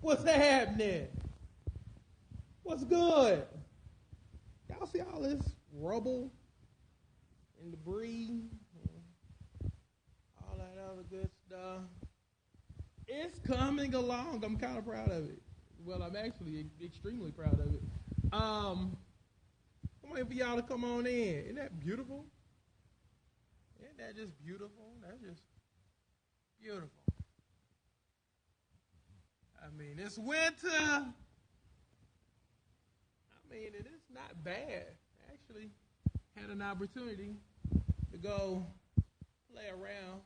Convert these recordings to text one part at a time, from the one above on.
What's happening? What's good? Y'all see all this rubble and debris and all that other good stuff? It's coming along. I'm kind of proud of it. Well, I'm actually extremely proud of it. I'm waiting for y'all to come on in. Isn't that beautiful? Isn't that just beautiful? That's just beautiful. I mean, it's winter. I mean, it is not bad. I actually had an opportunity to go play around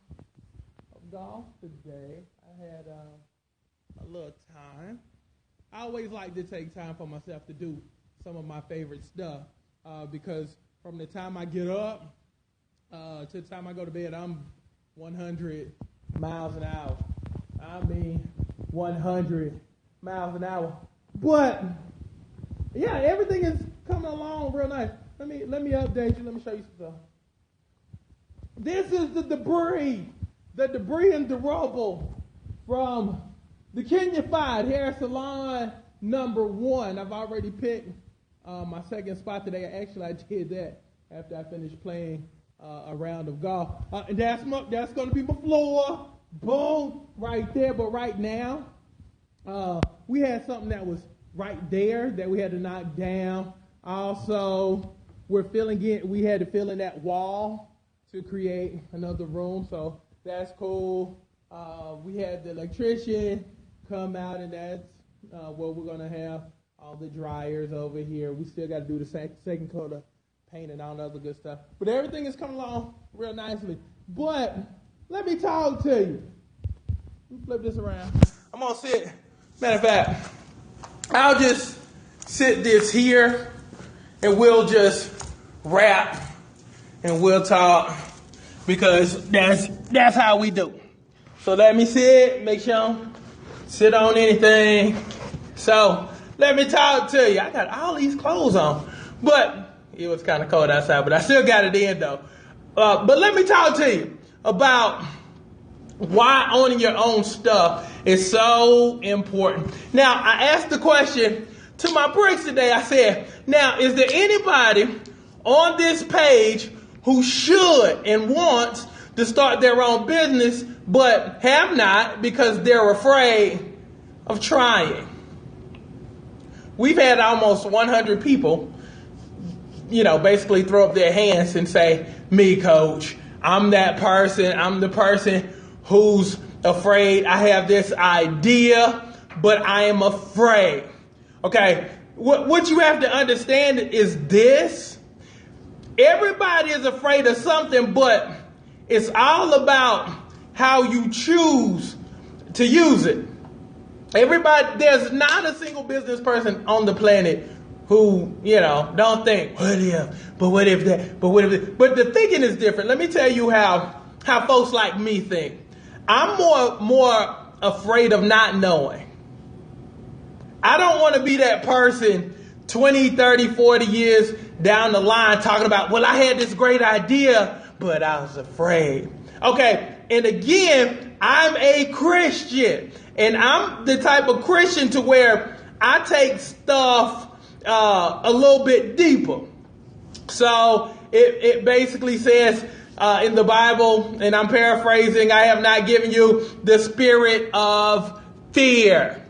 of golf today. I had a little time. I always like to take time for myself to do some of my favorite stuff because from the time I get up to the time I go to bed, I'm 100 miles an hour. I mean, 100 miles an hour. But yeah, everything is coming along real nice. Let me update you. Let me show you some stuff. This is the debris and the rubble from the Kenya 5 Hair Salon number 1. I've already picked my second spot today. Actually, I did that after I finished playing a round of golf. And that's going to be my floor. Boom, right there. But right now, we had something that was right there that we had to knock down. Also, we had to fill in that wall to create another room. So that's cool. We had the electrician come out, and that's what we're going to have. All the dryers over here. We still got to do the second coat of paint and all the other good stuff. But everything is coming along real nicely. But let me talk to you. Let me flip this around. I'm going to sit. Matter of fact, I'll just sit this here and we'll just rap and we'll talk because that's how we do. So let me sit, make sure I don't sit on anything. So let me talk to you. I got all these clothes on, but it was kind of cold outside, but I still got it in though. But let me talk to you about why owning your own stuff is so important. Now, I asked the question to my bricks today. I said, now, is there anybody on this page who should and wants to start their own business but have not because they're afraid of trying? We've had almost 100 people, basically throw up their hands and say, me, coach, I'm that person. I'm the person who's afraid. I have this idea, but I am afraid. Okay, what you have to understand is this. Everybody is afraid of something, but it's all about how you choose to use it. There's not a single business person on the planet who, don't think, what if that. But the thinking is different. Let me tell you how folks like me think. I'm more afraid of not knowing. I don't want to be that person 20, 30, 40 years down the line talking about, well, I had this great idea, but I was afraid. Okay, and again, I'm a Christian. And I'm the type of Christian to where I take stuff a little bit deeper. So it basically says in the Bible, and I'm paraphrasing, I have not given you the spirit of fear.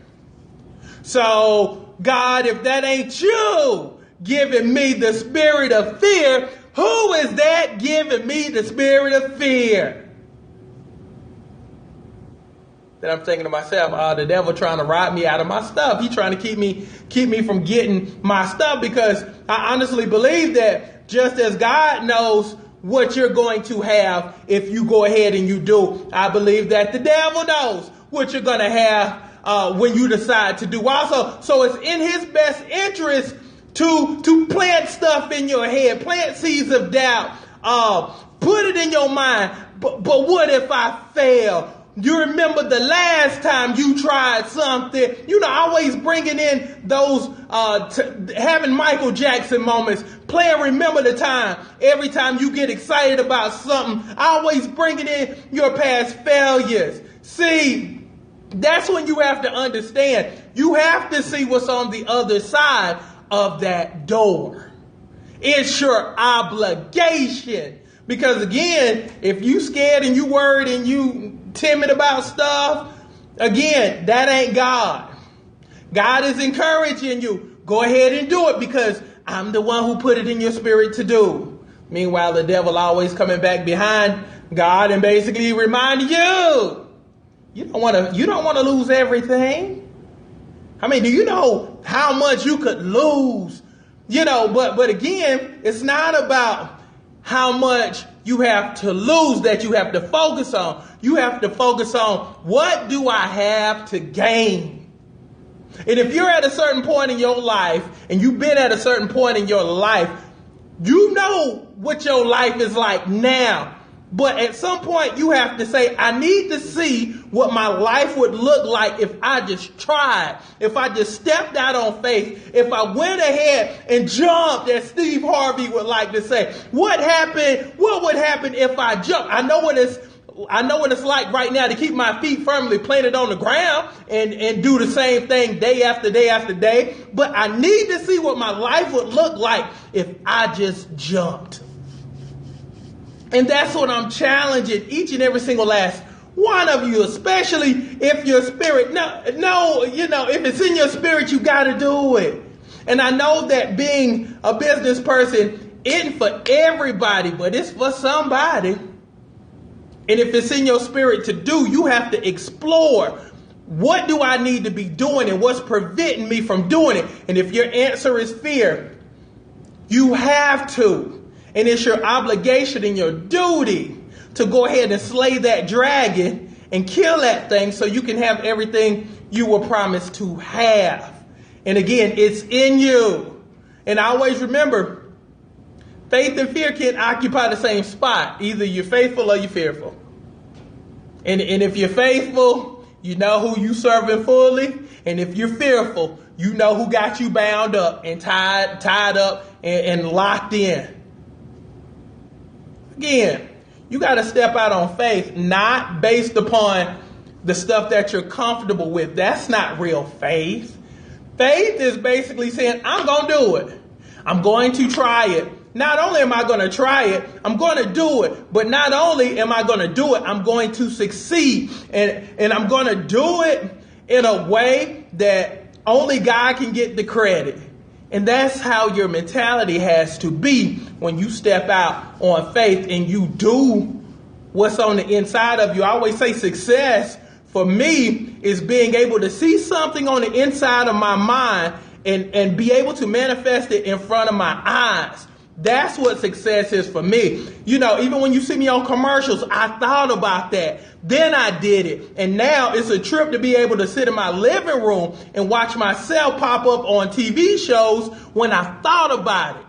So, God, if that ain't you giving me the spirit of fear, who is that giving me the spirit of fear? Then I'm thinking to myself, the devil trying to rob me out of my stuff. He's trying to keep me from getting my stuff, because I honestly believe that just as God knows what you're going to have if you go ahead and you do, I believe that the devil knows what you're going to have when you decide to do also. So it's in his best interest to plant stuff in your head, plant seeds of doubt, put it in your mind. But what if I fail? You remember the last time you tried something, always bringing in those, having Michael Jackson moments, playing Remember the Time. Every time you get excited about something, always bringing in your past failures. See, That's when you have to understand. You have to see what's on the other side of that door. It's your obligation. Because again, if you scared and you worried and you timid about stuff, again, that ain't God. God is encouraging you. Go ahead and do it because I'm the one who put it in your spirit to do. Meanwhile, the devil always coming back behind God and basically reminding you, you don't want to lose everything. I mean, do you know how much you could lose? But again, it's not about how much you have to lose that you have to focus on. You have to focus on, what do I have to gain? And if you're at a certain point in your life and you've been at a certain point in your life, you know what your life is like now. But at some point you have to say, I need to see what my life would look like if I just tried, if I just stepped out on faith, if I went ahead and jumped, as Steve Harvey would like to say. What would happen if I jumped? I know what it's like right now to keep my feet firmly planted on the ground and do the same thing day after day after day. But I need to see what my life would look like if I just jumped. And that's what I'm challenging each and every single last one of you, especially if your spirit, if it's in your spirit, you got to do it. And I know that being a business person isn't for everybody, but it's for somebody. And if it's in your spirit to do, you have to explore, what do I need to be doing and what's preventing me from doing it? And if your answer is fear, you have to. And it's your obligation and your duty to go ahead and slay that dragon and kill that thing so you can have everything you were promised to have. And again, it's in you. And I always remember, faith and fear can't occupy the same spot. Either you're faithful or you're fearful. And if you're faithful, you know who you serving fully. And if you're fearful, you know who got you bound up and tied up and locked in. Again, you got to step out on faith, not based upon the stuff that you're comfortable with. That's not real faith. Faith is basically saying, I'm going to do it. I'm going to try it. Not only am I going to try it, I'm going to do it. But not only am I going to do it, I'm going to succeed. And I'm going to do it in a way that only God can get the credit. And that's how your mentality has to be when you step out on faith and you do what's on the inside of you. I always say success for me is being able to see something on the inside of my mind and be able to manifest it in front of my eyes. That's what success is for me. Even when you see me on commercials, I thought about that. Then I did it. And now it's a trip to be able to sit in my living room and watch myself pop up on TV shows when I thought about it.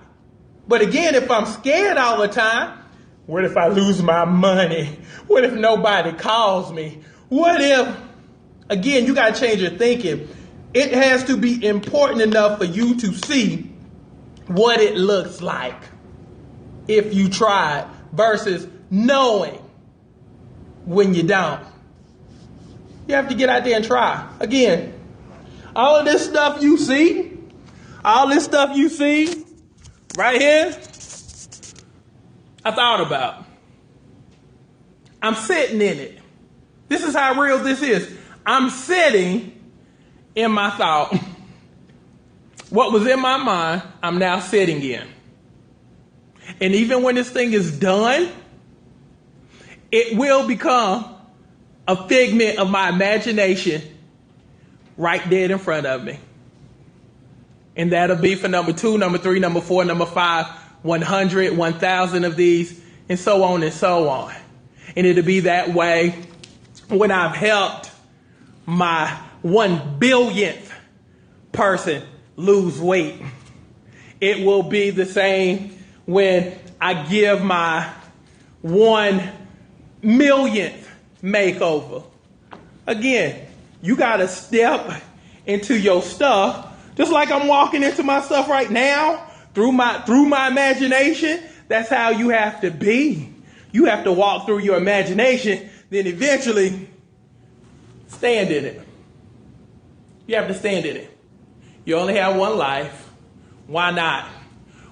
But again, if I'm scared all the time, what if I lose my money? What if nobody calls me? What if, again, you got to change your thinking. It has to be important enough for you to see what it looks like if you try versus knowing when you don't. You have to get out there and try. Again, all of this stuff you see right here, I thought about. I'm sitting in it. This is how real this is. I'm sitting in my thought. What was in my mind, I'm now sitting in. And even when this thing is done, it will become a figment of my imagination right dead in front of me. And that'll be for number 2, number 3, number 4, number 5, 100, 1,000 of these, and so on and so on. And it'll be that way when I've helped my 1 billionth person lose weight. It will be the same when I give my 1 millionth makeover. Again, you got to step into your stuff just like I'm walking into my stuff right now through my imagination. That's how you have to be. You have to walk through your imagination. Then eventually Stand in it. You have to stand in it. You only have one life. Why not?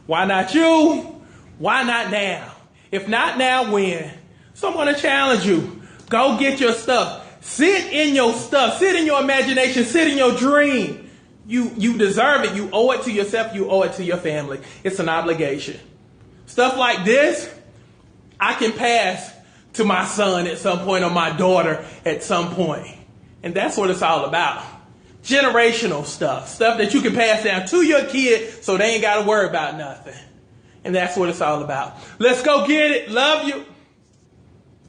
Why not you? Why not now? If not now, when? So I'm going to challenge you. Go get your stuff. Sit in your stuff. Sit in your imagination. Sit in your dream. You deserve it. You owe it to yourself. You owe it to your family. It's an obligation. Stuff like this, I can pass to my son at some point or my daughter at some point. And that's what it's all about. Generational stuff. Stuff that you can pass down to your kid so they ain't got to worry about nothing. And that's what it's all about. Let's go get it. Love you.